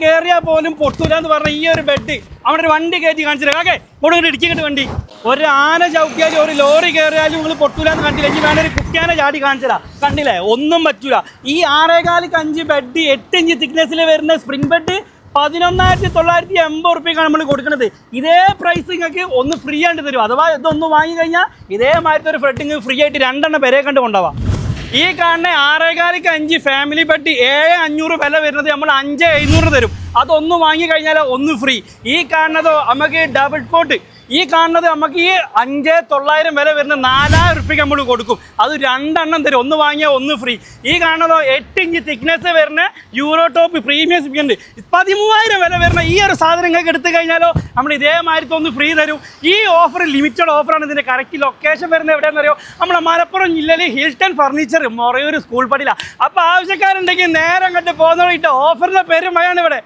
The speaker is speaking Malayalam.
കയറിയാൽ പോലും പൊട്ടൂല എന്ന് പറഞ്ഞ ഈ ഒരു ബെഡ് അവിടെ ഒരു വണ്ടി കയറ്റി കാണിച്ചില്ല കാക്കേ ഇവിടെ ഇടിച്ചിട്ട് വണ്ടി ഒരു ആന ചവിട്ടിയാലും ഒരു ലോറി കയറിയാലും നിങ്ങൾ പൊട്ടൂല എന്ന് കണ്ടില്ല. ഇനി വേണ ഒരു കുട്ടിയാനെ ചാടി കാണിച്ചതാ കണ്ടില്ലേ, ഒന്നും പറ്റൂല. ഈ 6.5 ബെഡ് 8 ഇഞ്ച് തിക്നെസ്സിൽ വരുന്ന സ്പ്രിംഗ് ബെഡ് 11,980 റുപ്യക്കാണ് നമ്മൾ കൊടുക്കുന്നത്. ഇതേ പ്രൈസ് നിങ്ങൾക്ക് ഒന്ന് ഫ്രീ ആയിട്ട് തരും. അഥവാ ഇതൊന്ന് വാങ്ങി കഴിഞ്ഞാൽ ഇതേമാതിരത്തെ ഒരു ഫ്രെഡിങ് ഫ്രീ ആയിട്ട് 2 പേരെ കണ്ട് കൊണ്ടുപോവാം. ഈ കാണുന്ന 6.5 ഫാമിലി ബെഡ് 7,500 വില വരുന്നത് നമ്മൾ 5,700 തരും. അതൊന്ന് വാങ്ങി കഴിഞ്ഞാൽ ഒന്ന് ഫ്രീ. ഈ കാണുന്നതോ നമുക്ക് ഡബിൾ കോട്ട്, ഈ കാണുന്നത് നമുക്ക് ഈ 5,900 വില വരുന്ന 4,000 റുപ്യക്ക് നമ്മൾ കൊടുക്കും. അത് 2 തരും, ഒന്ന് വാങ്ങിയാൽ ഒന്ന് ഫ്രീ. ഈ കാണുന്നതോ 8 ഇഞ്ച് തിക്നെസ് വരുന്ന യൂറോ ടോപ്പ് പ്രീമിയം സ്പിന്നുണ്ട് 13,000 വില വരുന്ന ഈ ഒരു സാധനം നിങ്ങൾക്ക് എടുത്തു കഴിഞ്ഞാലോ നമ്മൾ ഇതേമാതിരത്തെ ഒന്ന് ഫ്രീ തരും. ഈ ഓഫർ ലിമിറ്റഡ് ഓഫറാണ്. ഇതിൻ്റെ കറക്റ്റ് ലൊക്കേഷൻ വരുന്നത് എവിടെയാണെന്ന് അറിയോ? നമ്മളെ മലപ്പുറം ജില്ലയിൽ ഹിൽട്ടൺ ഫർണിച്ചർ മൊറയൂർ സ്കൂൾ പടിയിലാണ്. അപ്പോൾ ആവശ്യക്കാരുണ്ടെങ്കിൽ നേരെ അങ്ങോട്ട് പോകുന്നവരിട്ട് ഓഫറിൻ്റെ പേര് മയാണ് ഇവിടെ.